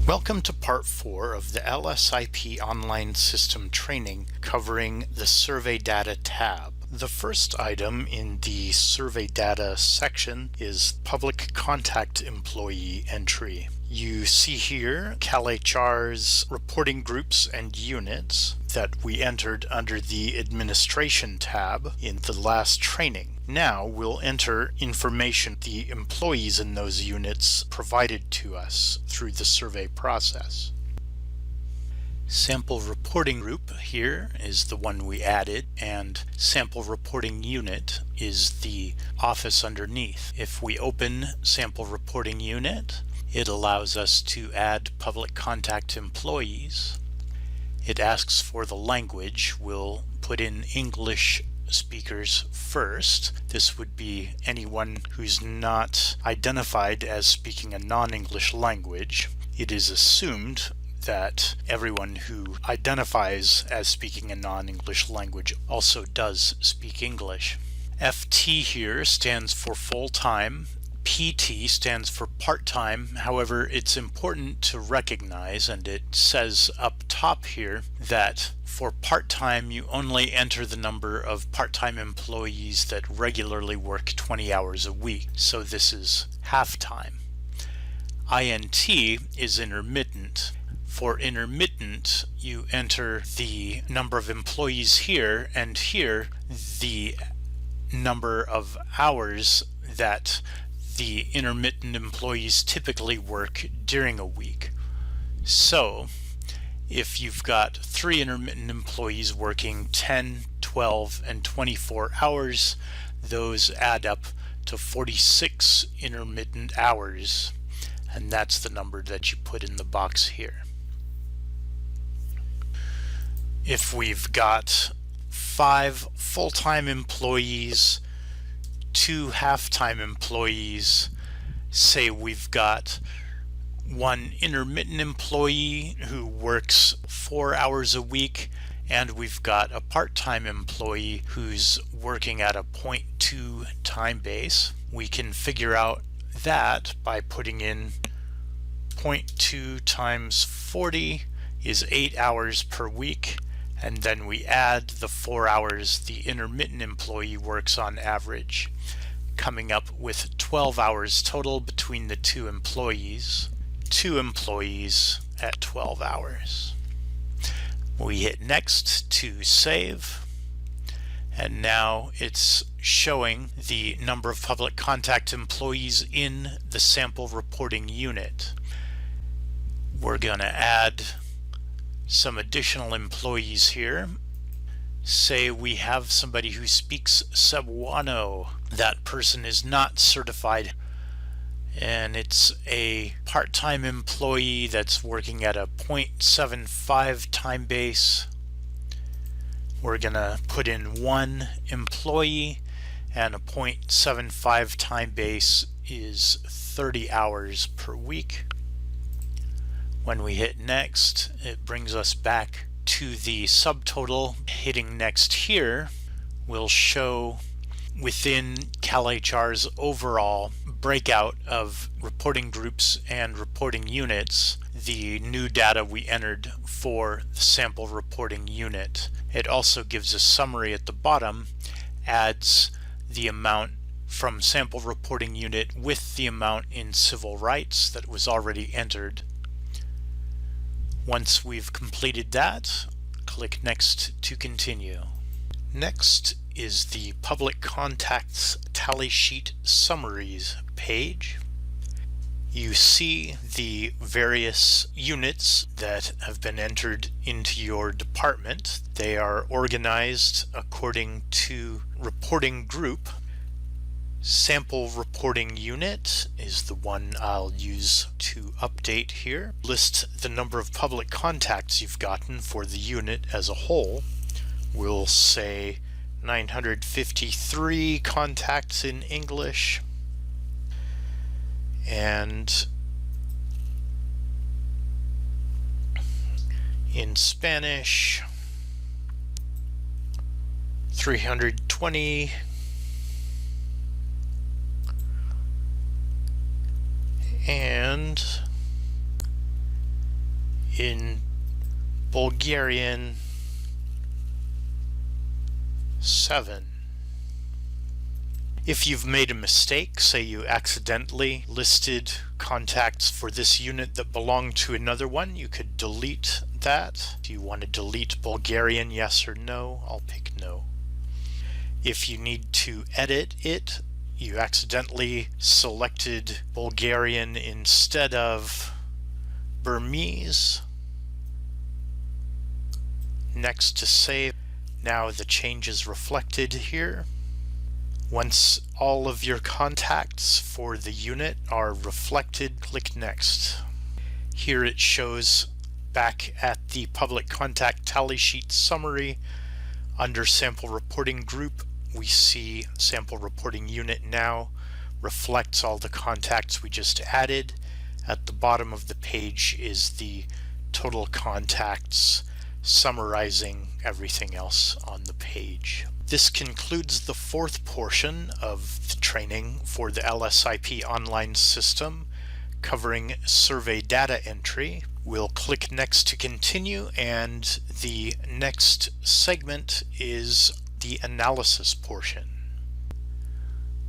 Welcome to part 4 of the LSIP online system training covering the survey data tab. The first item in the survey data section is public contact employee entry. You see here CalHR's reporting groups and units that we entered under the administration tab in the last training. Now we'll enter information the employees in those units provided to us through the survey process. Sample reporting group here is the one we added, and sample reporting unit is the office underneath. If we open sample reporting unit, it allows us to add public contact employees. It asks for the language. We'll put in English speakers first. This would be anyone who's not identified as speaking a non-English language. It is assumed that everyone who identifies as speaking a non-English language also does speak English. FT here stands for full-time. PT stands for part-time. However, it's important to recognize, and it says up top here, that for part-time you only enter the number of part-time employees that regularly work 20 hours a week. So this is half-time. INT is intermittent. For intermittent, you enter the number of employees here, and here the number of hours that the intermittent employees typically work during a week. So if you've got 3 intermittent employees working 10, 12, and 24 hours, those add up to 46 intermittent hours, and that's the number that you put in the box here. If we've got 5 full-time employees, 2 half-time employees, say we've got 1 intermittent employee who works 4 hours a week, and we've got a part-time employee who's working at a 0.2 time base. We can figure out that by putting in 0.2 times 40 is 8 hours per week, and then we add the 4 hours the intermittent employee works on average, coming up with 12 hours total between the 2 employees. 2 employees at 12 hours. We hit next to save, and now it's showing the number of public contact employees in the sample reporting unit. We're going to add some additional employees here. Say we have somebody who speaks Cebuano. That person is not certified, and it's a part-time employee that's working at a 0.75 time base. We're gonna put in 1 employee, and a 0.75 time base is 30 hours per week. When we hit next, it brings us back to the subtotal. Hitting next here will show within CalHR's overall breakout of reporting groups and reporting units the new data we entered for the sample reporting unit. It also gives a summary at the bottom, adds the amount from sample reporting unit with the amount in civil rights that was already entered. Once we've completed that, click Next to continue. Next is the Public Contacts Tally Sheet Summaries page. You see the various units that have been entered into your department. They are organized according to reporting group. Sample reporting unit is the one I'll use to update here. List the number of public contacts you've gotten for the unit as a whole. We'll say 953 contacts in English, and in Spanish 320, and in Bulgarian 7. If you've made a mistake, say you accidentally listed contacts for this unit that belong to another one, you could delete that. Do you want to delete Bulgarian, yes or no? I'll pick no. If you need to edit it, you accidentally selected Bulgarian instead of Burmese. Next to save. Now the change is reflected here. Once all of your contacts for the unit are reflected, click Next. Here it shows back at the public contact tally sheet summary. Under sample reporting group, we see sample reporting unit now reflects all the contacts we just added. At the bottom of the page is the total contacts summarizing everything else on the page. This concludes the fourth portion of the training for the LSIP online system covering survey data entry. We'll click Next to continue, and the next segment is the analysis portion.